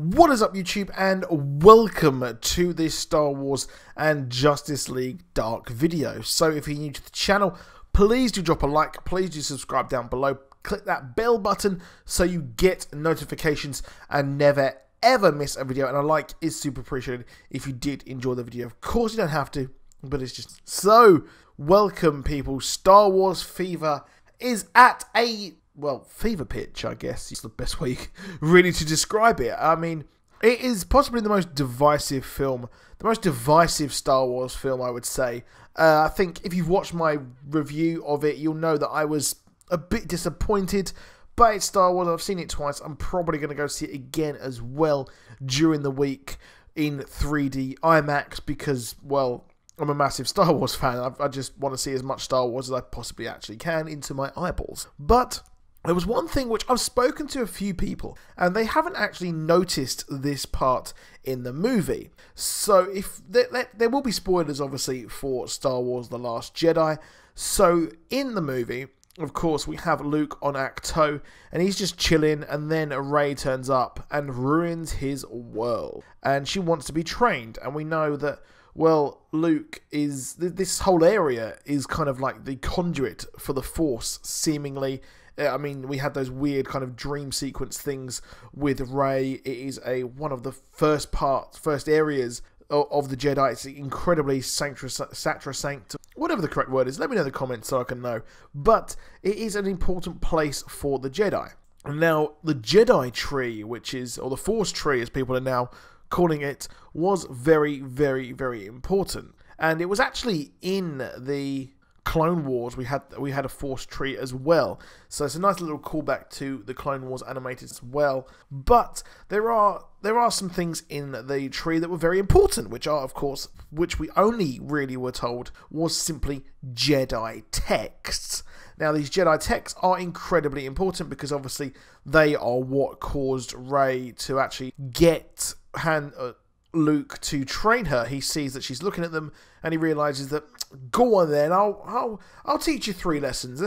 What is up, YouTube, and welcome to this Star Wars and Justice League Dark video. So if you're new to the channel, please do drop a like, please do subscribe down below, click that bell button so you get notifications and never ever miss a video. And a like is super appreciated if you did enjoy the video. Of course you don't have to, but it's just so welcome, people. Star Wars fever is at a fever pitch, I guess is the best way really to describe it. I mean, it is possibly the most divisive film, the most divisive Star Wars film, I would say. I think if you've watched my review of it, you'll know that I was a bit disappointed, but it's Star Wars. I've seen it twice. I'm probably going to go see it again as well during the week in 3D IMAX because, well, I'm a massive Star Wars fan. I just want to see as much Star Wars as I possibly actually can into my eyeballs. But there was one thing which I've spoken to a few people, and they haven't actually noticed this part in the movie. So if there will be spoilers, obviously, for Star Wars The Last Jedi. So in the movie, of course, we have Luke on Acto, and he's just chilling, and then Rey turns up and ruins his world. And she wants to be trained, and we know that, well, Luke is... this whole area is kind of like the conduit for the Force, seemingly. I mean, we had those weird kind of dream sequence things with Rey. It is one of the first areas of the Jedi. It's incredibly sacrosanct, whatever the correct word is. Let me know in the comments so I can know. But it is an important place for the Jedi. Now, the Jedi tree, which is, or the Force tree as people are now calling it, was very, very, very important. And it was actually in the Clone Wars. We had a Force tree as well, so it's a nice little callback to the Clone Wars animated as well. But there are some things in the tree that were very important, which are, of course, which we only really were told was simply Jedi texts. Now, these Jedi texts are incredibly important because obviously they are what caused Rey to actually get Luke to train her. He sees that she's looking at them, and he realizes that, go on then, I'll teach you 3 lessons.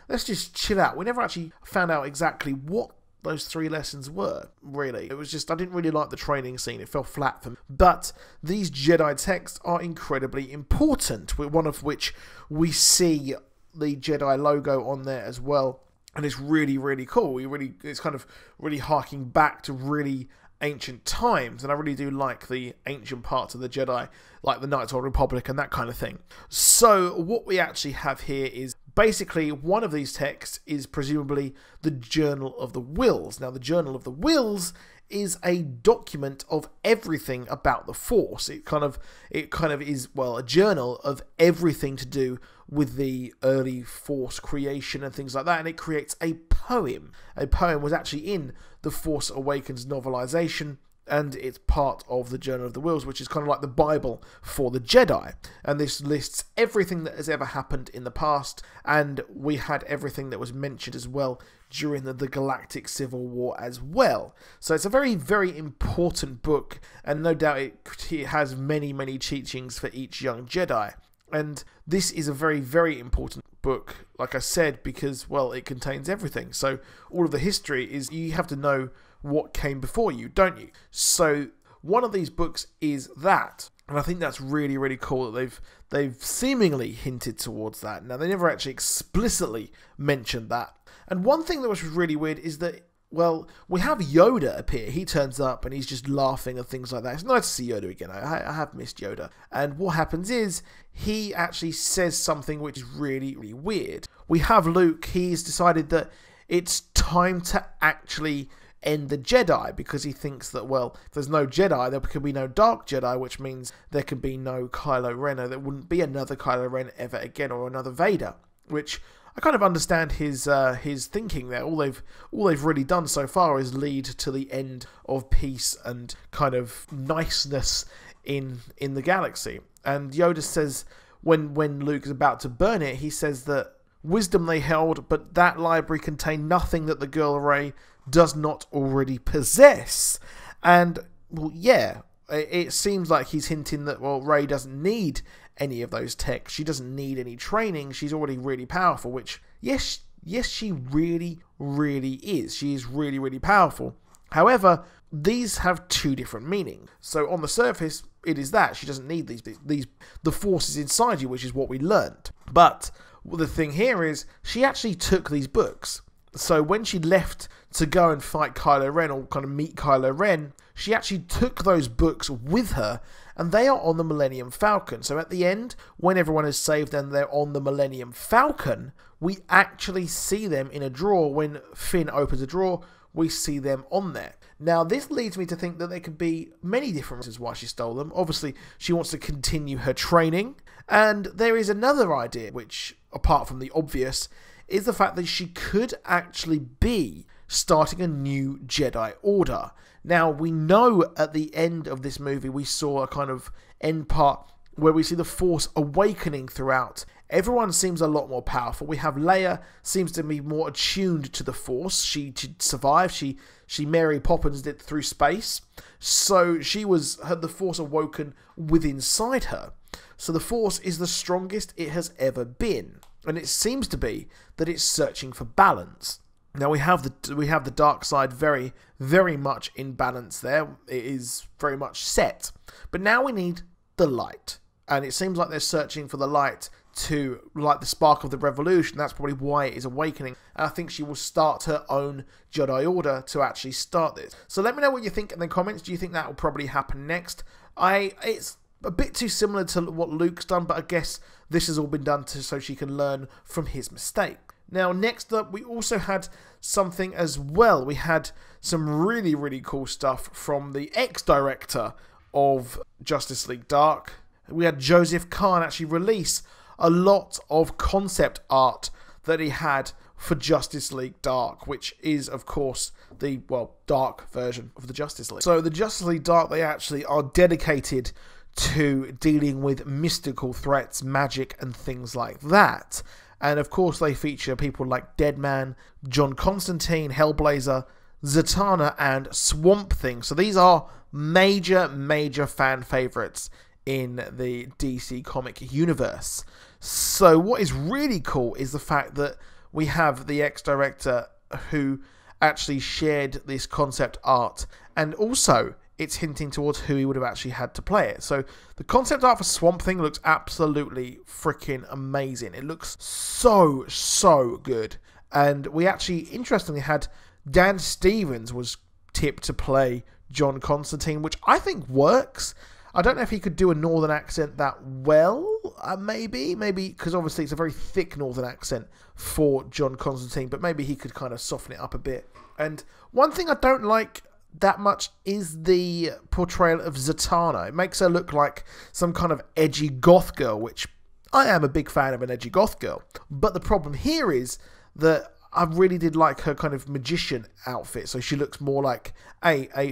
Let's just chill out. We never actually found out exactly what those 3 lessons were, really. It was just, I didn't really like the training scene. It fell flat for me. But these Jedi texts are incredibly important, one of which we see the Jedi logo on there as well. And it's really, really cool. It's kind of really harking back to really ancient times, and I really do like the ancient parts of the Jedi, like the Knights of the Republic and that kind of thing. So what we actually have here is basically one of these texts is presumably the Journal of the Wills. Now, the Journal of the Wills is a document of everything about the Force. It kind of is, well, a journal of everything to do with the early Force creation and things like that, and it creates a poem. A poem was actually in the Force Awakens novelization, and it's part of the Journal of the Wills, which is kind of like the Bible for the Jedi. And this lists everything that has ever happened in the past, and we had everything that was mentioned as well during the Galactic Civil War as well. So it's a very, very important book, and no doubt it has many, many teachings for each young Jedi. And this is a very, very important book, like I said, because, well, it contains everything. So all of the history is, you have to know what came before you, don't you? So one of these books is that, and I think that's really, really cool that they've seemingly hinted towards that. Now, they never actually explicitly mentioned that. And one thing that was really weird is that, well, we have Yoda appear. He turns up and he's just laughing and things like that. It's nice to see Yoda again. I have missed Yoda. And what happens is he actually says something which is really, really weird. We have Luke. He's decided that it's time to actually end the Jedi because he thinks that, well, if there's no Jedi, there can be no Dark Jedi, which means there can be no Kylo Ren, or there wouldn't be another Kylo Ren ever again, or another Vader, which I kind of understand his thinking there. All they've really done so far is lead to the end of peace and kind of niceness in the galaxy. And Yoda says, when Luke is about to burn it, he says that wisdom they held, but that library contained nothing that the girl Rey does not already possess. And, well, yeah, it seems like he's hinting that, well, Rey doesn't need any of those texts. She doesn't need any training. She's already really powerful, which, yes, she really, really is. She is really, really powerful. However, these have two different meanings. So on the surface, it is that she doesn't need these. The Force is inside you, which is what we learned. But the thing here is she actually took these books. So when she left to go and fight Kylo Ren, or kind of meet Kylo Ren, she actually took those books with her, and they are on the Millennium Falcon. So at the end, when everyone is saved and they're on the Millennium Falcon, we actually see them in a drawer. When Finn opens a drawer, we see them on there. Now, this leads me to think that there could be many different reasons why she stole them. Obviously, she wants to continue her training. And there is another idea, which, apart from the obvious, is the fact that she could actually be starting a new Jedi Order. Now, we know at the end of this movie, we saw a kind of end part where we see the Force awakening throughout. Everyone seems a lot more powerful. We have Leia, seems to be more attuned to the Force. She survived. She Mary Poppins did through space. So had the Force awoken within inside her. So the Force is the strongest it has ever been. And it seems to be that it's searching for balance. Now we have the dark side very, very much in balance there. It is very much set. But now we need the light. And it seems like they're searching for the light to light the spark of the revolution. That's probably why it is awakening. And I think she will start her own Jedi Order to actually start this. So let me know what you think in the comments. Do you think that will probably happen next? It's a bit too similar to what Luke's done, but I guess this has all been done so she can learn from his mistake. Now, next up, we also had something as well. We had some really, really cool stuff from the ex-director of Justice League Dark. We had Joseph Kahn actually release a lot of concept art that he had for Justice League Dark, which is, of course, the, dark version of the Justice League. So the Justice League Dark, they actually are dedicated to dealing with mystical threats, magic, and things like that. And of course, they feature people like Deadman, John Constantine, Hellblazer, Zatanna, and Swamp Thing. So these are major, major fan favorites in the DC comic universe. So what is really cool is the fact that we have the ex-director who actually shared this concept art, and also it's hinting towards who he would have actually had to play it. So the concept art for Swamp Thing looks absolutely freaking amazing. It looks so, so good. And we actually, interestingly, had Dan Stevens was tipped to play John Constantine, which I think works. I don't know if he could do a northern accent that well, maybe, because obviously it's a very thick northern accent for John Constantine, but maybe he could kind of soften it up a bit. And one thing I don't like that much is the portrayal of Zatanna. It makes her look like some kind of edgy goth girl, which I am a big fan of an edgy goth girl. But the problem here is that I really did like her kind of magician outfit. So she looks more like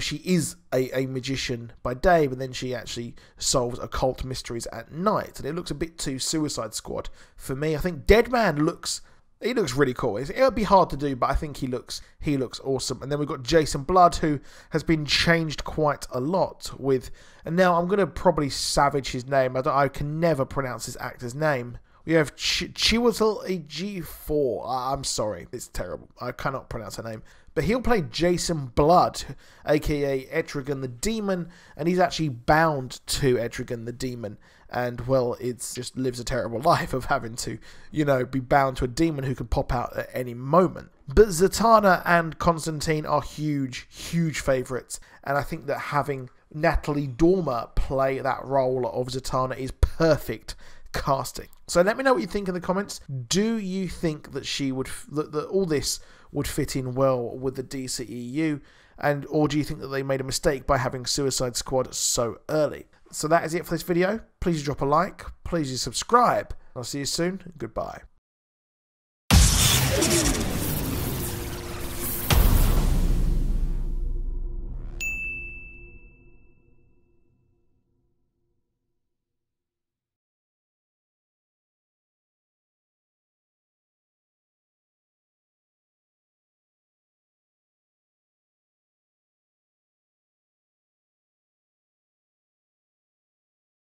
she is a magician by day, but then she actually solves occult mysteries at night. And it looks a bit too Suicide Squad for me. I think Deadman looks really cool. It would be hard to do, but I think he looks awesome. And then we've got Jason Blood, who has been changed quite a lot with. And now I'm going to probably savage his name. I can never pronounce this actor's name. We have Chiwetel Ejiofor. I'm sorry, it's terrible. I cannot pronounce her name. But he'll play Jason Blood, aka Etrigan the Demon, and he's actually bound to Etrigan the Demon. And, well, it's just lives a terrible life of having to, be bound to a demon who can pop out at any moment. But Zatanna and Constantine are huge, huge favourites. And I think that having Natalie Dormer play that role of Zatanna is perfect casting. So let me know what you think in the comments. Do you think that that all this would fit in well with the DCEU? Or do you think that they made a mistake by having Suicide Squad so early? So that is it for this video. Please drop a like. Please subscribe. I'll see you soon. Goodbye.